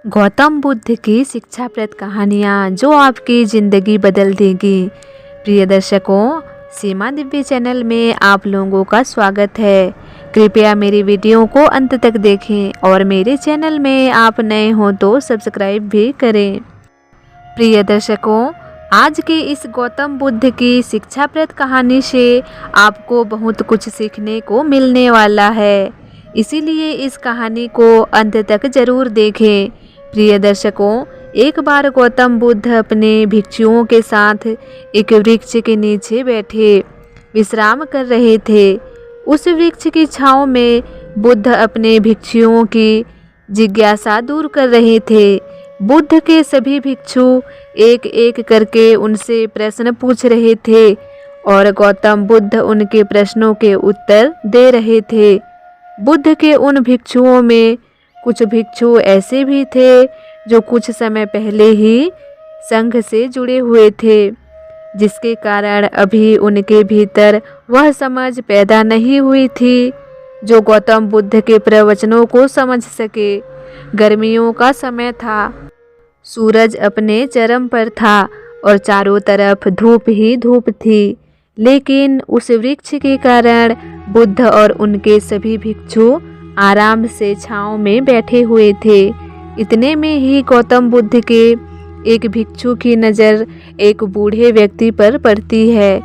गौतम बुद्ध की शिक्षाप्रद कहानियाँ जो आपकी ज़िंदगी बदल देगी। प्रिय दर्शकों, सीमा दिव्य चैनल में आप लोगों का स्वागत है। कृपया मेरी वीडियो को अंत तक देखें और मेरे चैनल में आप नए हो तो सब्सक्राइब भी करें। प्रिय दर्शकों, आज की इस गौतम बुद्ध की शिक्षाप्रद कहानी से आपको बहुत कुछ सीखने को मिलने वाला है, इसीलिए इस कहानी को अंत तक जरूर देखें। प्रिय दर्शकों, एक बार गौतम बुद्ध अपने भिक्षुओं के साथ एक वृक्ष के नीचे बैठे विश्राम कर रहे थे। उस वृक्ष की छांव में बुद्ध अपने भिक्षुओं की जिज्ञासा दूर कर रहे थे। बुद्ध के सभी भिक्षु एक एक करके उनसे प्रश्न पूछ रहे थे और गौतम बुद्ध उनके प्रश्नों के उत्तर दे रहे थे। बुद्ध के उन भिक्षुओं में कुछ भिक्षु ऐसे भी थे जो कुछ समय पहले ही संघ से जुड़े हुए थे, जिसके कारण अभी उनके भीतर वह समझ पैदा नहीं हुई थी जो गौतम बुद्ध के प्रवचनों को समझ सके। गर्मियों का समय था, सूरज अपने चरम पर था और चारों तरफ धूप ही धूप थी, लेकिन उस वृक्ष के कारण बुद्ध और उनके सभी भिक्षु आराम से छांव में बैठे हुए थे। इतने में ही गौतम बुद्ध के एक भिक्षु की नज़र एक बूढ़े व्यक्ति पर पड़ती है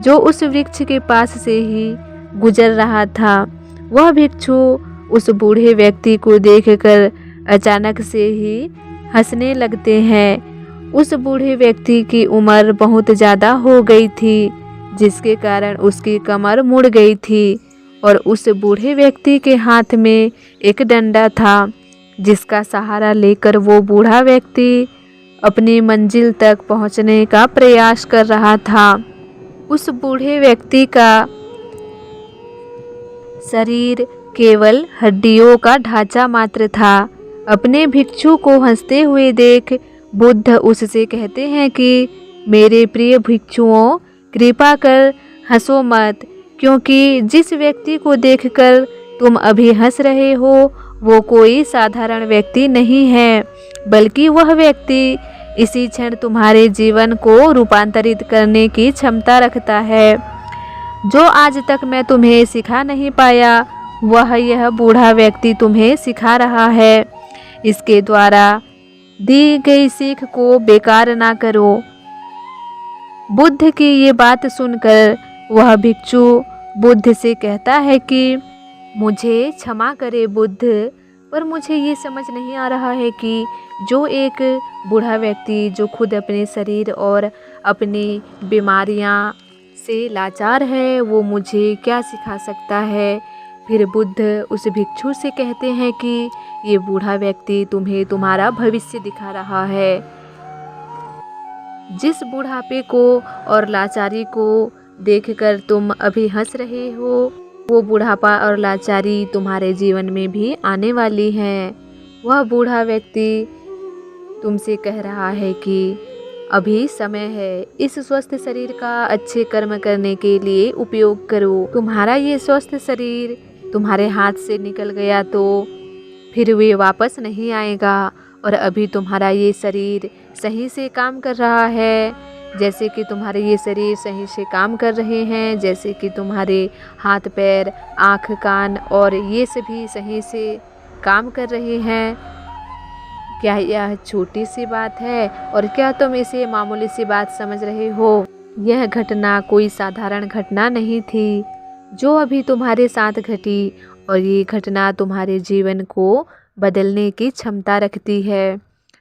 जो उस वृक्ष के पास से ही गुजर रहा था। वह भिक्षु उस बूढ़े व्यक्ति को देखकर अचानक से ही हंसने लगते हैं। उस बूढ़े व्यक्ति की उम्र बहुत ज़्यादा हो गई थी, जिसके कारण उसकी कमर मुड़ गई थी और उस बूढ़े व्यक्ति के हाथ में एक डंडा था, जिसका सहारा लेकर वो बूढ़ा व्यक्ति अपनी मंजिल तक पहुंचने का प्रयास कर रहा था। उस बूढ़े व्यक्ति का शरीर केवल हड्डियों का ढांचा मात्र था। अपने भिक्षु को हंसते हुए देख बुद्ध उससे कहते हैं कि मेरे प्रिय भिक्षुओं, कृपा कर हंसो मत, क्योंकि जिस व्यक्ति को देखकर तुम अभी हंस रहे हो वो कोई साधारण व्यक्ति नहीं है, बल्कि वह व्यक्ति इसी क्षण तुम्हारे जीवन को रूपांतरित करने की क्षमता रखता है। जो आज तक मैं तुम्हें सिखा नहीं पाया वह यह बूढ़ा व्यक्ति तुम्हें सिखा रहा है। इसके द्वारा दी गई सीख को बेकार ना करो। बुद्ध की ये बात सुनकर वह भिक्षु बुद्ध से कहता है कि मुझे क्षमा करे बुद्ध, पर मुझे ये समझ नहीं आ रहा है कि जो एक बूढ़ा व्यक्ति जो खुद अपने शरीर और अपनी बीमारियां से लाचार है वो मुझे क्या सिखा सकता है। फिर बुद्ध उस भिक्षु से कहते हैं कि ये बूढ़ा व्यक्ति तुम्हें तुम्हारा भविष्य दिखा रहा है। जिस बुढ़ापे को और लाचारी को देखकर तुम अभी हंस रहे हो वो बुढ़ापा और लाचारी तुम्हारे जीवन में भी आने वाली है। वह बूढ़ा व्यक्ति तुमसे कह रहा है कि अभी समय है, इस स्वस्थ शरीर का अच्छे कर्म करने के लिए उपयोग करो। तुम्हारा ये स्वस्थ शरीर तुम्हारे हाथ से निकल गया तो फिर वे वापस नहीं आएगा, और अभी तुम्हारा ये शरीर सही से काम कर रहा है, जैसे कि तुम्हारे ये शरीर सही से काम कर रहे हैं, जैसे कि तुम्हारे हाथ पैर आँख कान और ये सभी सही से काम कर रहे हैं। क्या यह छोटी सी बात है और क्या तुम इसे मामूली सी बात समझ रहे हो? यह घटना कोई साधारण घटना नहीं थी जो अभी तुम्हारे साथ घटी, और ये घटना तुम्हारे जीवन को बदलने की क्षमता रखती है।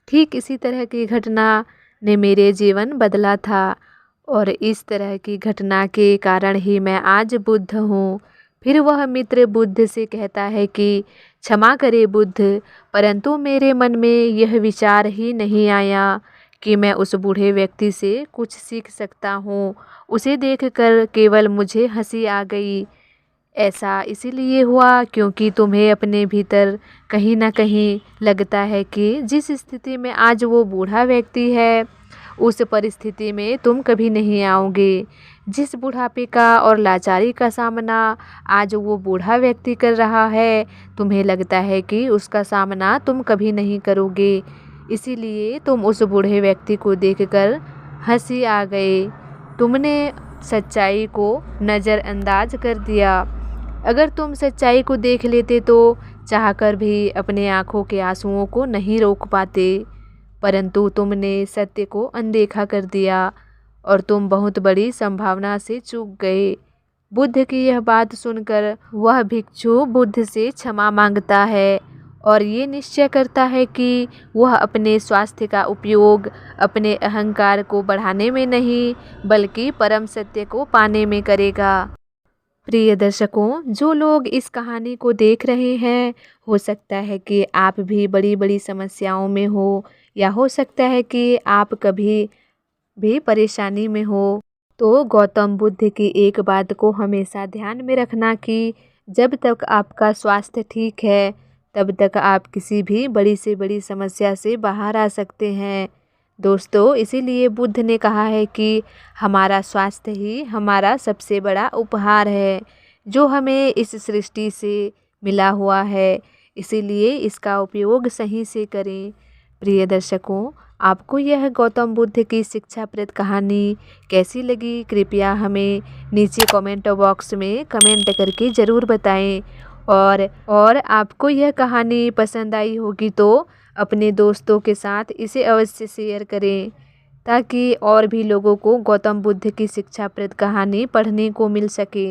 ठीक इसी तरह की घटना ने मेरे जीवन बदला था, और इस तरह की घटना के कारण ही मैं आज बुद्ध हूँ। फिर वह मित्र बुद्ध से कहता है कि क्षमा करे बुद्ध, परंतु मेरे मन में यह विचार ही नहीं आया कि मैं उस बूढ़े व्यक्ति से कुछ सीख सकता हूँ। उसे देखकर केवल मुझे हंसी आ गई। ऐसा इसीलिए हुआ क्योंकि तुम्हें अपने भीतर कहीं ना कहीं लगता है कि जिस स्थिति में आज वो बूढ़ा व्यक्ति है उस परिस्थिति में तुम कभी नहीं आओगे। जिस बुढ़ापे का और लाचारी का सामना आज वो बूढ़ा व्यक्ति कर रहा है, तुम्हें लगता है कि उसका सामना तुम कभी नहीं करोगे, इसीलिए तुम उस बूढ़े व्यक्ति को देखकर हंसी आ गए। तुमने सच्चाई को नज़रअंदाज कर दिया। अगर तुम सच्चाई को देख लेते तो चाहकर भी अपने आँखों के आंसुओं को नहीं रोक पाते, परंतु तुमने सत्य को अनदेखा कर दिया और तुम बहुत बड़ी संभावना से चूक गए। बुद्ध की यह बात सुनकर वह भिक्षु बुद्ध से क्षमा मांगता है और ये निश्चय करता है कि वह अपने स्वास्थ्य का उपयोग अपने अहंकार को बढ़ाने में नहीं बल्कि परम सत्य को पाने में करेगा। प्रिय दर्शकों, जो लोग इस कहानी को देख रहे हैं, हो सकता है कि आप भी बड़ी बड़ी समस्याओं में हो या हो सकता है कि आप कभी भी परेशानी में हो। तो गौतम बुद्ध की एक बात को हमेशा ध्यान में रखना कि जब तक आपका स्वास्थ्य ठीक है तब तक आप किसी भी बड़ी से बड़ी समस्या से बाहर आ सकते हैं। दोस्तों, इसीलिए बुद्ध ने कहा है कि हमारा स्वास्थ्य ही हमारा सबसे बड़ा उपहार है जो हमें इस सृष्टि से मिला हुआ है, इसीलिए इसका उपयोग सही से करें। प्रिय दर्शकों, आपको यह गौतम बुद्ध की शिक्षाप्रद कहानी कैसी लगी, कृपया हमें नीचे कमेंट बॉक्स में कमेंट करके ज़रूर बताएं। और आपको यह कहानी पसंद आई होगी तो अपने दोस्तों के साथ इसे अवश्य शेयर करें ताकि और भी लोगों को गौतम बुद्ध की शिक्षाप्रद कहानी पढ़ने को मिल सके।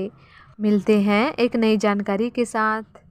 मिलते हैं एक नई जानकारी के साथ।